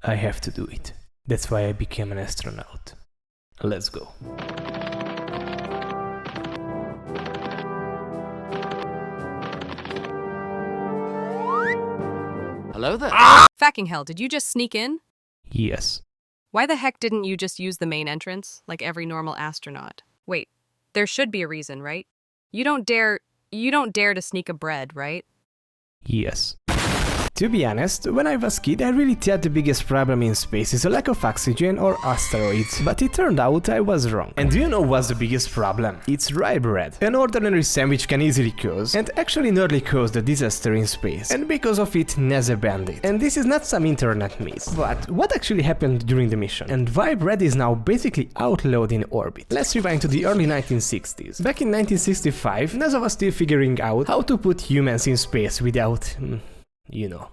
I have to do it. That's why I became an astronaut. Let's go. Hello there. Fucking hell, did you just sneak in? Yes. Why the heck didn't you just use the main entrance, like every normal astronaut? Wait, there should be a reason, right? You don't dare to sneak a bread, right? Yes. To be honest, when I was a kid I really thought the biggest problem in space is a lack of oxygen or asteroids, but it turned out I was wrong. And do you know what's the biggest problem? It's rye bread. An ordinary sandwich can easily cause, and actually nearly caused a disaster in space, and because of it NASA banned it. And this is not some internet myth, but what actually happened during the mission, and why bread is now basically outlawed in orbit. Let's rewind to the early 1960s. Back in 1965, NASA was still figuring out how to put humans in space without, you know,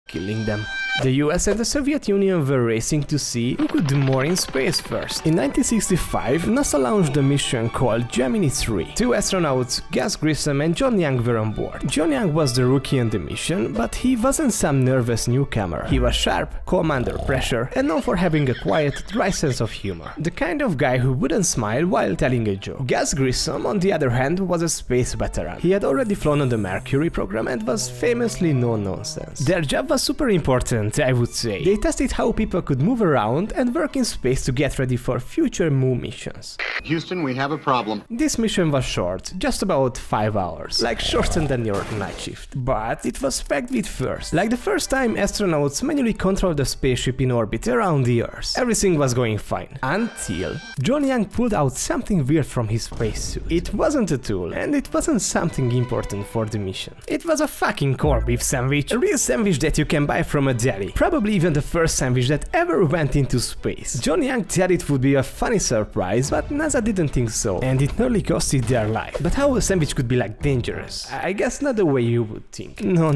killing them. The US and the Soviet Union were racing to see who could do more in space first. In 1965, NASA launched a mission called GEMINI 3. Two astronauts, Gus Grissom and John Young, were on board. John Young was the rookie on the mission, but he wasn't some nervous newcomer. He was sharp, calm under pressure, and known for having a quiet, dry sense of humor. The kind of guy who wouldn't smile while telling a joke. Gus Grissom, on the other hand, was a space veteran. He had already flown on the Mercury program and was famously no-nonsense. Their job was super important, I would say. They tested how people could move around and work in space to get ready for future moon missions. Houston, we have a problem. This mission was short, just about 5 hours, like shorter than your night shift. But it was packed with firsts, like the first time astronauts manually controlled a spaceship in orbit around the Earth. Everything was going fine, until John Young pulled out something weird from his spacesuit. It wasn't a tool, and it wasn't something important for the mission. It was a fucking corned beef sandwich, a real sandwich that you can buy from a deli. Probably even the first sandwich that ever went into space. John Young thought it would be a funny surprise, but NASA didn't think so, and it nearly costed their life. But how a sandwich could be like dangerous? I guess not the way you would think. No,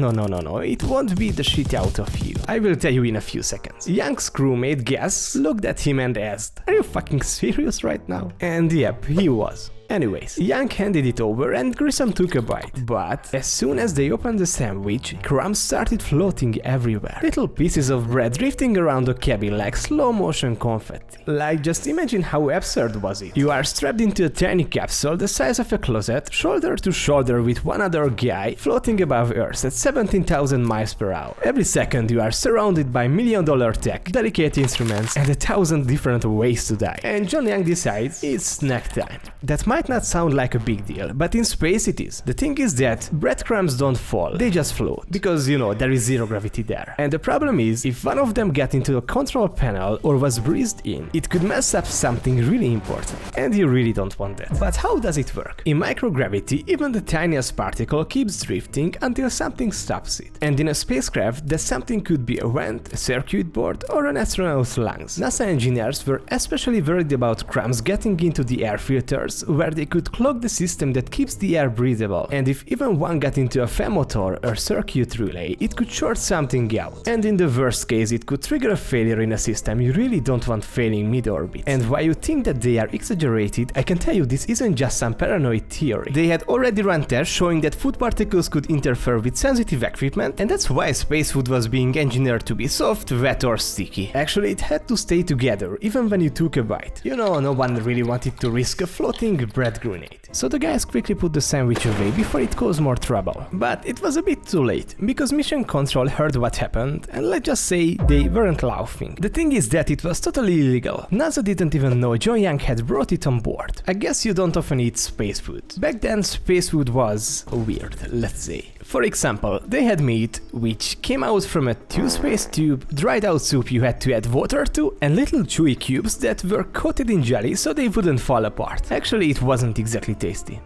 it won't beat the shit out of you. I will tell you in a few seconds. Young's crewmate Gus looked at him and asked, "Are you fucking serious right now?" And yep, he was. Anyways, Young handed it over and Grissom took a bite. But as soon as they opened the sandwich, crumbs started floating everywhere. Little pieces of bread drifting around the cabin like slow motion confetti. Like, just imagine how absurd was it. You are strapped into a tiny capsule the size of a closet, shoulder to shoulder with one other guy, floating above Earth at 17,000 miles per hour. Every second you are surrounded by million-dollar tech, delicate instruments, and 1,000 different ways to die. And John Young decides it's snack time. That might not sound like a big deal, but in space it is. The thing is that breadcrumbs don't fall, they just float, because you know, there is zero gravity there. And the problem is, if one of them got into a control panel or was breathed in, it could mess up something really important, and you really don't want that. But how does it work? In microgravity, even the tiniest particle keeps drifting until something stops it. And in a spacecraft, that something could be a vent, a circuit board, or an astronaut's lungs. NASA engineers were especially worried about crumbs getting into the air filters, where they could clog the system that keeps the air breathable, and if even one got into a fan motor or circuit relay, it could short something out. And in the worst case, it could trigger a failure in a system you really don't want failing mid-orbit. And while you think that they are exaggerated, I can tell you this isn't just some paranoid theory. They had already run tests showing that food particles could interfere with sensitive equipment, and that's why space food was being engineered to be soft, wet or sticky. Actually, it had to stay together, even when you took a bite. You know, no one really wanted to risk a floating bread grenade. So the guys quickly put the sandwich away before it caused more trouble. But it was a bit too late, because mission control heard what happened, and let's just say they weren't laughing. The thing is that it was totally illegal. NASA didn't even know John Young had brought it on board. I guess you don't often eat space food. Back then space food was weird, let's say. For example, they had meat, which came out from a two-space tube, dried out soup you had to add water to, and little chewy cubes that were coated in jelly so they wouldn't fall apart. Actually, it wasn't exactly tasty.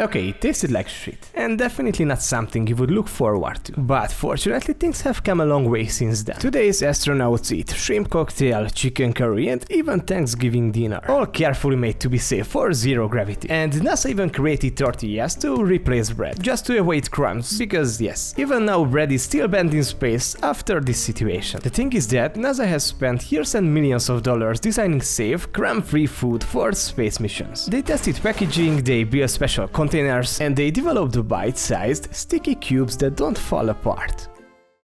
Okay, it tasted like shit, and definitely not something you would look forward to. But fortunately things have come a long way since then. Today's astronauts eat shrimp cocktail, chicken curry and even Thanksgiving dinner, all carefully made to be safe for zero gravity. And NASA even created tortillas to replace bread, just to avoid crumbs, because yes, even now bread is still banned in space after this situation. The thing is that NASA has spent years and millions of dollars designing safe, crumb-free food for space missions. They tested packaging, they built special containers, and they developed bite-sized, sticky cubes that don't fall apart.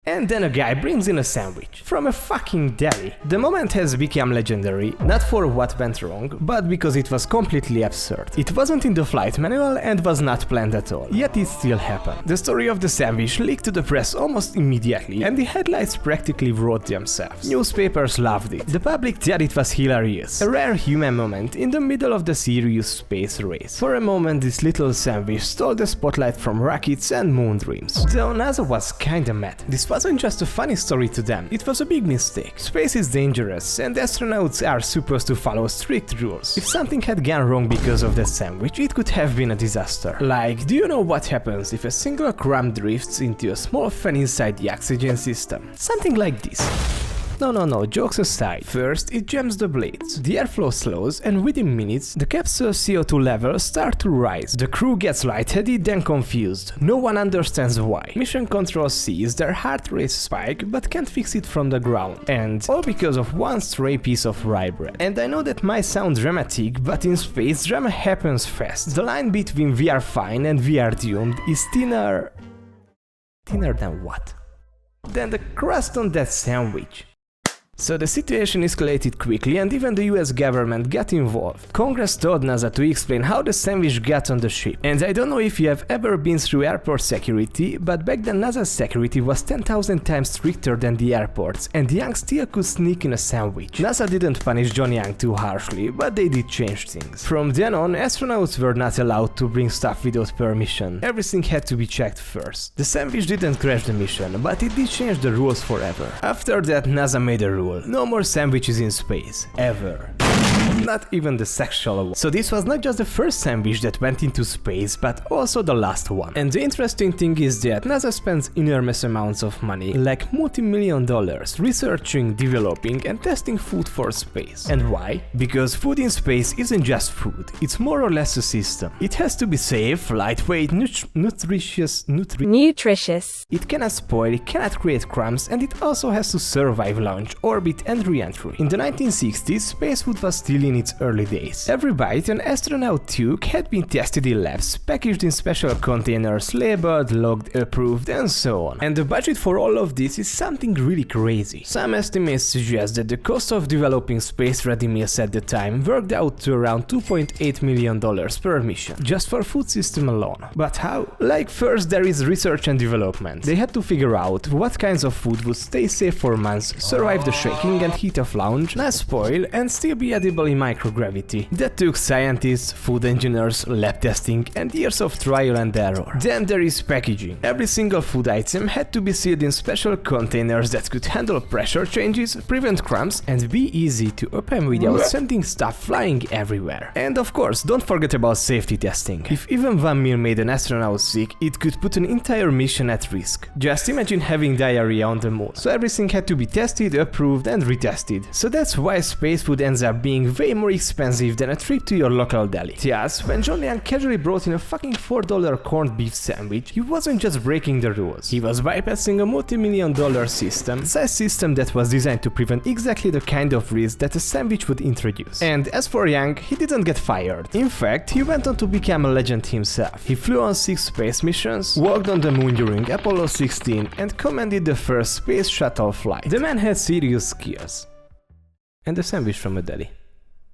And then a guy brings in a sandwich from a fucking deli. The moment has become legendary, not for what went wrong, but because it was completely absurd. It wasn't in the flight manual and was not planned at all, yet it still happened. The story of the sandwich leaked to the press almost immediately, and the headlines practically wrote themselves. Newspapers loved it. The public thought it was hilarious, a rare human moment in the middle of the serious space race. For a moment, this little sandwich stole the spotlight from rockets and moon dreams. Though NASA was kinda mad. This wasn't just a funny story to them, it was a big mistake. Space is dangerous, and astronauts are supposed to follow strict rules. If something had gone wrong because of that sandwich, it could have been a disaster. Like, do you know what happens if a single crumb drifts into a small fan inside the oxygen system? Something like this. No, jokes aside. First, it jams the blades. The airflow slows, and within minutes, the capsule's CO2 levels start to rise. The crew gets lightheaded, then confused. No one understands why. Mission Control sees their heart rate spike, but can't fix it from the ground. And all because of one stray piece of rye bread. And I know that might sound dramatic, but in space, drama happens fast. The line between we are fine and we are doomed is thinner... Thinner than what? Than the crust on that sandwich. So the situation escalated quickly, and even the US government got involved. Congress told NASA to explain how the sandwich got on the ship. And I don't know if you have ever been through airport security, but back then NASA's security was 10,000 times stricter than the airports, and Young still could sneak in a sandwich. NASA didn't punish John Young too harshly, but they did change things. From then on, astronauts were not allowed to bring stuff without permission. Everything had to be checked first. The sandwich didn't crash the mission, but it did change the rules forever. After that, NASA made a rule. No more sandwiches in space, ever. Not even the sexual one. So this was not just the first sandwich that went into space, but also the last one. And the interesting thing is that NASA spends enormous amounts of money, like multi-million dollars, researching, developing and testing food for space. And why? Because food in space isn't just food, it's more or less a system. It has to be safe, lightweight, nutritious. It cannot spoil, it cannot create crumbs, and it also has to survive launch, orbit and re-entry. In the 1960s, space food was still in its early days. Every bite an astronaut took had been tested in labs, packaged in special containers, labeled, logged, approved and so on. And the budget for all of this is something really crazy. Some estimates suggest that the cost of developing space-ready meals at the time worked out to around $2.8 million per mission, just for food system alone. But how? Like, first there is research and development. They had to figure out what kinds of food would stay safe for months, survive the shaking and heat of launch, not spoil and still be edible in microgravity. That took scientists, food engineers, lab testing and years of trial and error. Then there is packaging. Every single food item had to be sealed in special containers that could handle pressure changes, prevent crumbs and be easy to open without sending stuff flying everywhere. And of course, don't forget about safety testing. If even one meal made an astronaut sick, it could put an entire mission at risk. Just imagine having diarrhea on the moon. So everything had to be tested, approved and retested. So that's why space food ends up being way more expensive than a trip to your local deli. Yes, when John Young casually brought in a fucking $4 corned beef sandwich, he wasn't just breaking the rules. He was bypassing a multi-million-dollar system, a system that was designed to prevent exactly the kind of risk that a sandwich would introduce. And as for Young, he didn't get fired. In fact, he went on to become a legend himself. He flew on 6 space missions, walked on the moon during Apollo 16 and commanded the first space shuttle flight. The man had serious skills. And a sandwich from a deli.